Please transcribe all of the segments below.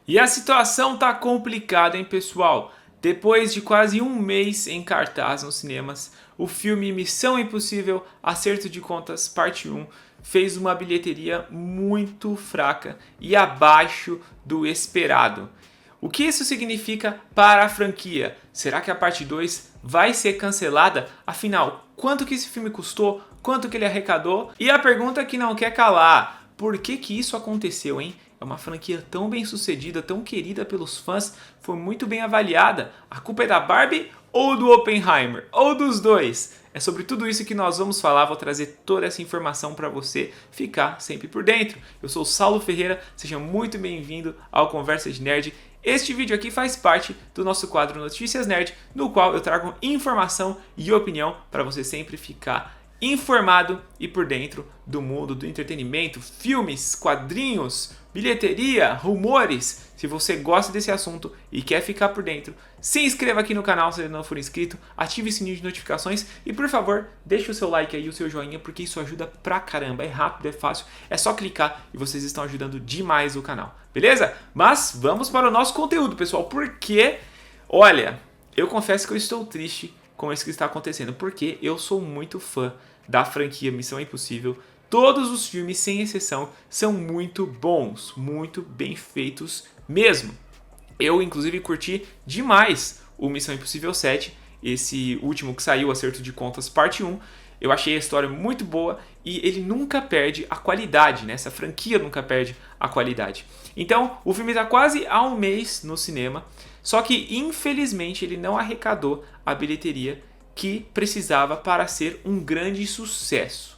E a situação tá complicada, hein, pessoal? Depois de quase um mês em cartaz nos cinemas, o filme Missão Impossível Acerto de Contas Parte 1 fez uma bilheteria muito fraca e abaixo do esperado. O que isso significa para a franquia? Será que a parte 2 vai ser cancelada? Afinal, quanto que esse filme custou? Quanto que ele arrecadou? E a pergunta que não quer calar, por que isso aconteceu, hein? É uma franquia tão bem sucedida, tão querida pelos fãs, foi muito bem avaliada. A culpa é da Barbie ou do Oppenheimer? Ou dos dois? É sobre tudo isso que nós vamos falar, vou trazer toda essa informação para você ficar sempre por dentro. Eu sou o Saulo Ferreira, seja muito bem-vindo ao Conversa de Nerd. Este vídeo aqui faz parte do nosso quadro Notícias Nerd, no qual eu trago informação e opinião para você sempre ficar informado e por dentro do mundo do entretenimento, filmes, quadrinhos, bilheteria, rumores. Se você gosta desse assunto e quer ficar por dentro, se inscreva aqui no canal se ainda não for inscrito, ative o sininho de notificações e, por favor, deixe o seu like aí, o seu joinha, porque isso ajuda pra caramba, é rápido, é fácil, é só clicar e vocês estão ajudando demais o canal, beleza? Mas vamos para o nosso conteúdo, pessoal, porque, olha, eu confesso que eu estou triste com isso que está acontecendo, porque eu sou muito fã da franquia Missão Impossível. Todos os filmes, sem exceção, são muito bons, muito bem feitos mesmo. Eu, inclusive, curti demais o Missão Impossível 7, esse último que saiu, Acerto de Contas Parte 1. Eu achei a história muito boa e ele nunca perde a qualidade, né? Essa franquia nunca perde a qualidade. Então, o filme está quase há um mês no cinema, só que, infelizmente, ele não arrecadou a bilheteria que precisava para ser um grande sucesso.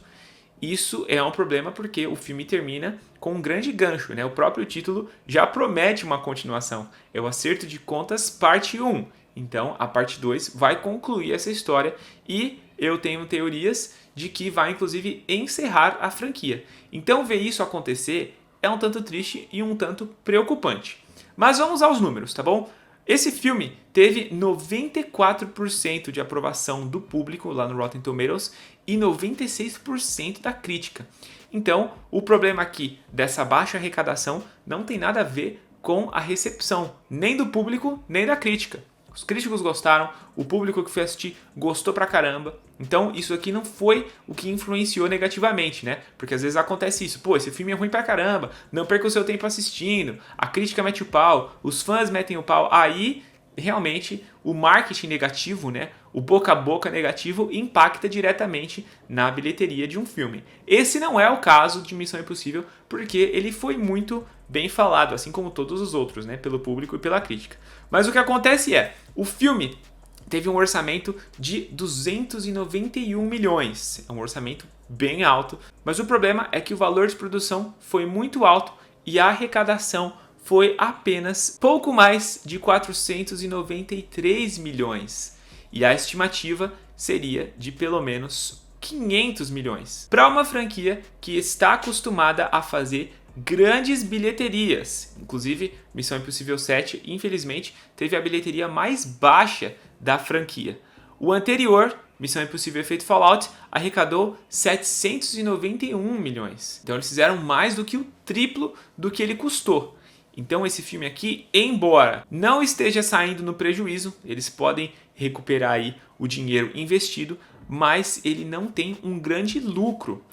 Isso é um problema porque o filme termina com um grande gancho, né? O próprio título já promete uma continuação. É o Acerto de Contas Parte 1. Então, a parte 2 vai concluir essa história e eu tenho teorias de que vai, inclusive, encerrar a franquia. Então, ver isso acontecer é um tanto triste e um tanto preocupante. Mas vamos aos números, tá bom? Esse filme teve 94% de aprovação do público lá no Rotten Tomatoes e 96% da crítica. Então, o problema aqui dessa baixa arrecadação não tem nada a ver com a recepção, nem do público, nem da crítica. Os críticos gostaram, o público que foi assistir gostou pra caramba. Então isso aqui não foi o que influenciou negativamente, né? Porque às vezes acontece isso. Pô, esse filme é ruim pra caramba, não perca o seu tempo assistindo. A crítica mete o pau, os fãs metem o pau. Aí, realmente, o marketing negativo, né? O boca a boca negativo impacta diretamente na bilheteria de um filme. Esse não é o caso de Missão Impossível, porque ele foi muito bem falado, assim como todos os outros, né? Pelo público e pela crítica. Mas o que acontece é, o filme teve um orçamento de 291 milhões. É um orçamento bem alto, mas o problema é que o valor de produção foi muito alto e a arrecadação foi apenas pouco mais de 493 milhões. E a estimativa seria de pelo menos 500 milhões. Para uma franquia que está acostumada a fazer grandes bilheterias. Inclusive, Missão Impossível 7, infelizmente, teve a bilheteria mais baixa da franquia. O anterior, Missão Impossível Efeito Fallout, arrecadou 791 milhões. Então eles fizeram mais do que o triplo do que ele custou. Então esse filme aqui, embora não esteja saindo no prejuízo, eles podem recuperar aí o dinheiro investido, mas ele não tem um grande lucro.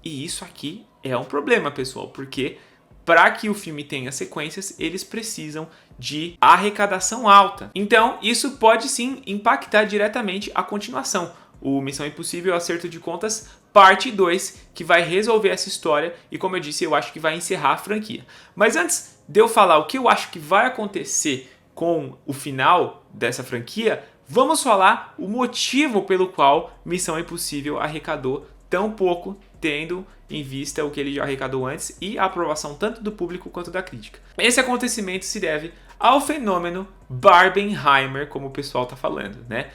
E isso aqui é um problema, pessoal, porque para que o filme tenha sequências, eles precisam de arrecadação alta. Então, isso pode sim impactar diretamente a continuação. O Missão Impossível Acerto de Contas Parte 2, que vai resolver essa história e, como eu disse, eu acho que vai encerrar a franquia. Mas antes de eu falar o que eu acho que vai acontecer com o final dessa franquia, vamos falar o motivo pelo qual Missão Impossível arrecadou tão pouco, tendo em vista o que ele já arrecadou antes e a aprovação tanto do público quanto da crítica. Esse acontecimento se deve ao fenômeno Barbenheimer, como o pessoal está falando, né?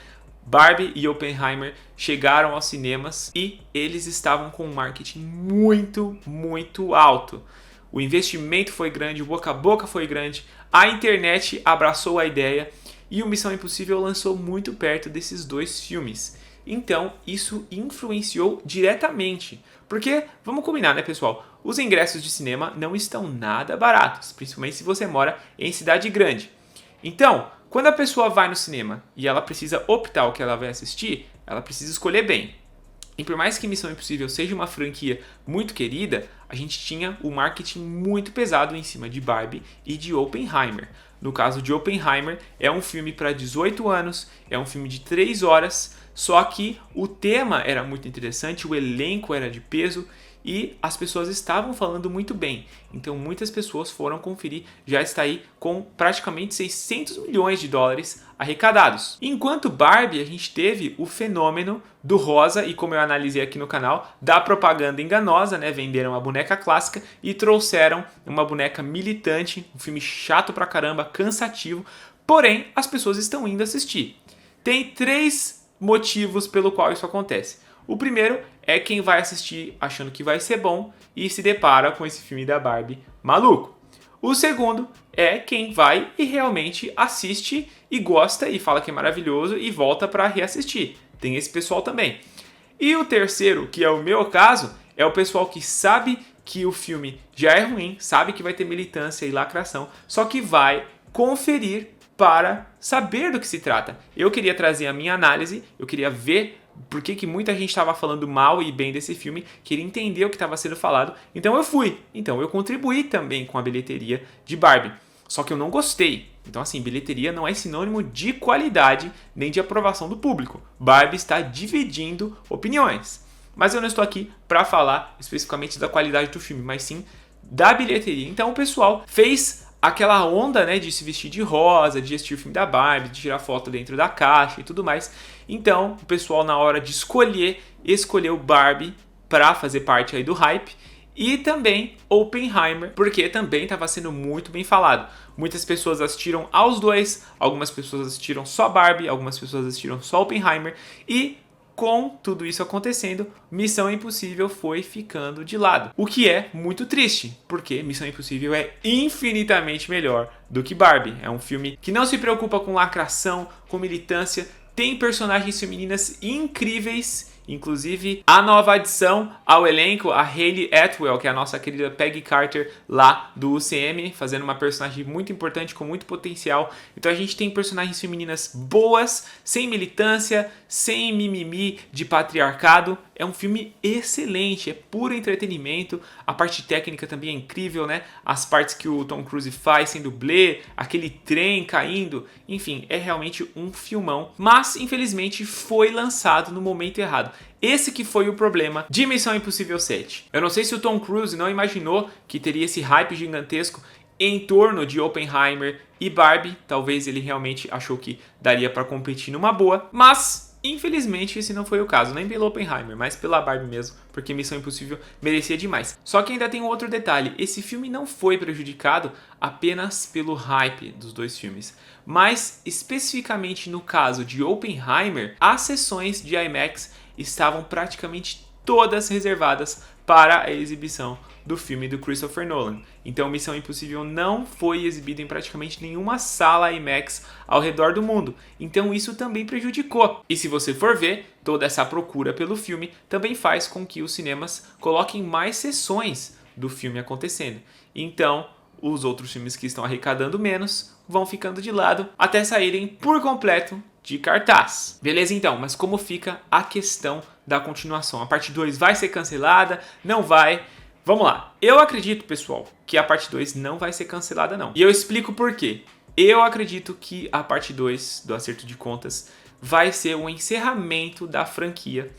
Barbie e Oppenheimer chegaram aos cinemas e eles estavam com um marketing muito alto. O investimento foi grande, o boca a boca foi grande, a internet abraçou a ideia e o Missão Impossível lançou muito perto desses dois filmes. Então isso influenciou diretamente. Porque, vamos combinar, né, pessoal? Os ingressos de cinema não estão nada baratos, principalmente se você mora em cidade grande. Então, quando a pessoa vai no cinema e ela precisa optar o que ela vai assistir, ela precisa escolher bem. E por mais que Missão Impossível seja uma franquia muito querida, a gente tinha o marketing muito pesado em cima de Barbie e de Oppenheimer. No caso de Oppenheimer, é um filme para 18 anos, é um filme de 3 horas, só que o tema era muito interessante, o elenco era de peso e as pessoas estavam falando muito bem. Então muitas pessoas foram conferir, já está aí com praticamente 600 milhões de dólares arrecadados. Enquanto Barbie, a gente teve o fenômeno do rosa e, como eu analisei aqui no canal, da propaganda enganosa, né? Venderam uma boneca clássica e trouxeram uma boneca militante, um filme chato pra caramba, cansativo, porém as pessoas estão indo assistir. Tem 3 motivos pelo qual isso acontece. O primeiro é quem vai assistir achando que vai ser bom e se depara com esse filme da Barbie maluco. O segundo é quem vai e realmente assiste e gosta e fala que é maravilhoso e volta para reassistir. Tem esse pessoal também. E o terceiro, que é o meu caso, é o pessoal que sabe que o filme já é ruim, sabe que vai ter militância e lacração, só que vai conferir para saber do que se trata. Eu queria trazer a minha análise, eu queria ver por que muita gente estava falando mal e bem desse filme, queria entender o que estava sendo falado, então eu fui. Então eu contribuí também com a bilheteria de Barbie, só que eu não gostei. Então assim, bilheteria não é sinônimo de qualidade nem de aprovação do público. Barbie está dividindo opiniões. Mas eu não estou aqui para falar especificamente da qualidade do filme, mas sim da bilheteria. Então o pessoal fez aquela onda, né, de se vestir de rosa, de assistir o filme da Barbie, de tirar foto dentro da caixa e tudo mais. Então, o pessoal na hora de escolheu Barbie para fazer parte aí do hype. E também Oppenheimer, porque também estava sendo muito bem falado. Muitas pessoas assistiram aos dois, algumas pessoas assistiram só Barbie, algumas pessoas assistiram só Oppenheimer. E com tudo isso acontecendo, Missão Impossível foi ficando de lado. O que é muito triste, porque Missão Impossível é infinitamente melhor do que Barbie. É um filme que não se preocupa com lacração, com militância, tem personagens femininas incríveis. Inclusive, a nova adição ao elenco, a Hayley Atwell, que é a nossa querida Peggy Carter lá do UCM, fazendo uma personagem muito importante, com muito potencial. Então a gente tem personagens femininas boas, sem militância, sem mimimi de patriarcado. É um filme excelente, é puro entretenimento. A parte técnica também é incrível, né? As partes que o Tom Cruise faz sem dublê, aquele trem caindo, enfim, é realmente um filmão. Mas, infelizmente, foi lançado no momento errado. Esse que foi o problema de Missão Impossível 7. Eu não sei se o Tom Cruise não imaginou que teria esse hype gigantesco em torno de Oppenheimer e Barbie. Talvez ele realmente achou que daria para competir numa boa, mas infelizmente esse não foi o caso, nem pelo Oppenheimer, mas pela Barbie mesmo, porque Missão Impossível merecia demais. Só que ainda tem um outro detalhe, esse filme não foi prejudicado apenas pelo hype dos dois filmes, mas especificamente no caso de Oppenheimer, as sessões de IMAX estavam praticamente todas reservadas para a exibição do filme do Christopher Nolan. Então Missão Impossível não foi exibido em praticamente nenhuma sala IMAX ao redor do mundo. Então isso também prejudicou. E se você for ver, toda essa procura pelo filme também faz com que os cinemas coloquem mais sessões do filme acontecendo. Então os outros filmes que estão arrecadando menos vão ficando de lado até saírem por completo de cartaz. Beleza então, mas como fica a questão da continuação? A parte 2 vai ser cancelada? Não vai? Vamos lá. Eu acredito, pessoal, que a parte 2 não vai ser cancelada não. E eu explico por quê. Eu acredito que a parte 2 do Acerto de Contas vai ser o encerramento da franquia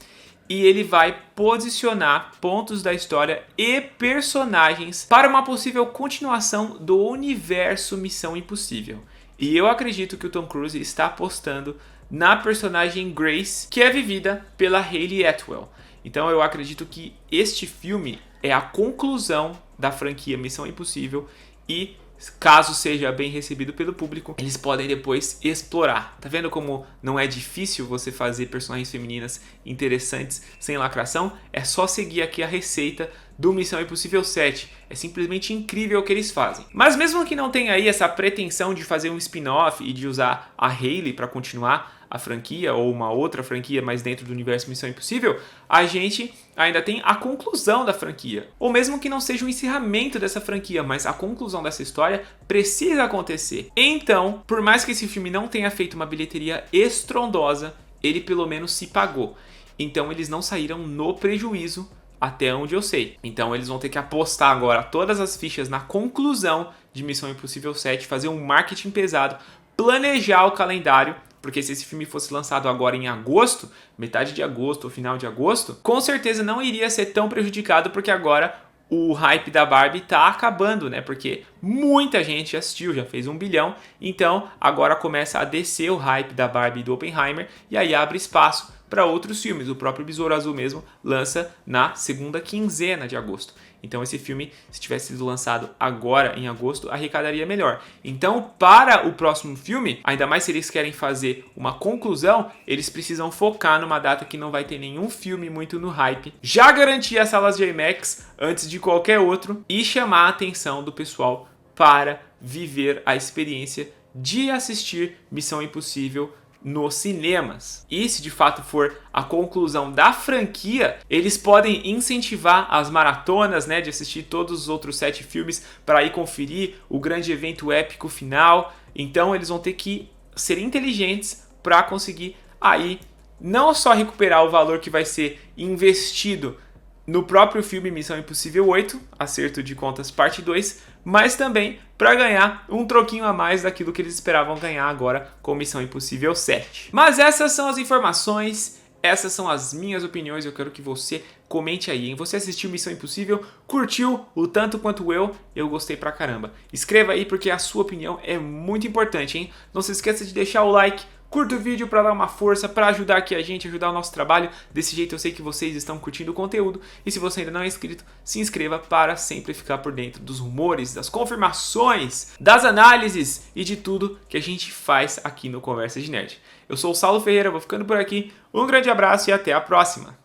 e ele vai posicionar pontos da história e personagens para uma possível continuação do universo Missão Impossível. E eu acredito que o Tom Cruise está apostando na personagem Grace, que é vivida pela Hayley Atwell. Então eu acredito que este filme é a conclusão da franquia Missão Impossível e, caso seja bem recebido pelo público, eles podem depois explorar. Tá vendo como não é difícil você fazer personagens femininas interessantes sem lacração? É só seguir aqui a receita do Missão Impossível 7. É simplesmente incrível o que eles fazem. Mas mesmo que não tenha aí essa pretensão de fazer um spin-off e de usar a Hayley para continuar a franquia ou uma outra franquia mais dentro do universo Missão Impossível, a gente ainda tem a conclusão da franquia. Ou mesmo que não seja o encerramento dessa franquia, mas a conclusão dessa história precisa acontecer. Então, por mais que esse filme não tenha feito uma bilheteria estrondosa, ele pelo menos se pagou. Então eles não saíram no prejuízo, até onde eu sei. Então eles vão ter que apostar agora todas as fichas na conclusão de Missão Impossível 7, fazer um marketing pesado, planejar o calendário, porque se esse filme fosse lançado agora em agosto, metade de agosto ou final de agosto, com certeza não iria ser tão prejudicado, porque agora o hype da Barbie tá acabando, né? Porque muita gente assistiu, já fez 1 bilhão, então agora começa a descer o hype da Barbie e do Oppenheimer, e aí abre espaço para outros filmes. O próprio Besouro Azul mesmo lança na segunda quinzena de agosto. Então esse filme, se tivesse sido lançado agora em agosto, arrecadaria melhor. Então, para o próximo filme, ainda mais se eles querem fazer uma conclusão, eles precisam focar numa data que não vai ter nenhum filme muito no hype, já garantir as salas de IMAX antes de qualquer outro e chamar a atenção do pessoal para viver a experiência de assistir Missão Impossível nos cinemas. E se de fato for a conclusão da franquia, eles podem incentivar as maratonas, né, de assistir todos os outros 7 filmes para ir conferir o grande evento épico final. Então eles vão ter que ser inteligentes para conseguir aí não só recuperar o valor que vai ser investido no próprio filme Missão Impossível 8, Acerto de Contas Parte 2, mas também para ganhar um troquinho a mais daquilo que eles esperavam ganhar agora com Missão Impossível 7. Mas essas são as informações, essas são as minhas opiniões, eu quero que você comente aí, hein? Você assistiu Missão Impossível? Curtiu o tanto quanto eu? Eu gostei pra caramba. Escreva aí porque a sua opinião é muito importante, hein? Não se esqueça de deixar o like, curta o vídeo para dar uma força, para ajudar aqui a gente, ajudar o nosso trabalho. Desse jeito eu sei que vocês estão curtindo o conteúdo. E se você ainda não é inscrito, se inscreva para sempre ficar por dentro dos rumores, das confirmações, das análises e de tudo que a gente faz aqui no Conversa de Nerd. Eu sou o Saulo Ferreira, vou ficando por aqui. Um grande abraço e até a próxima!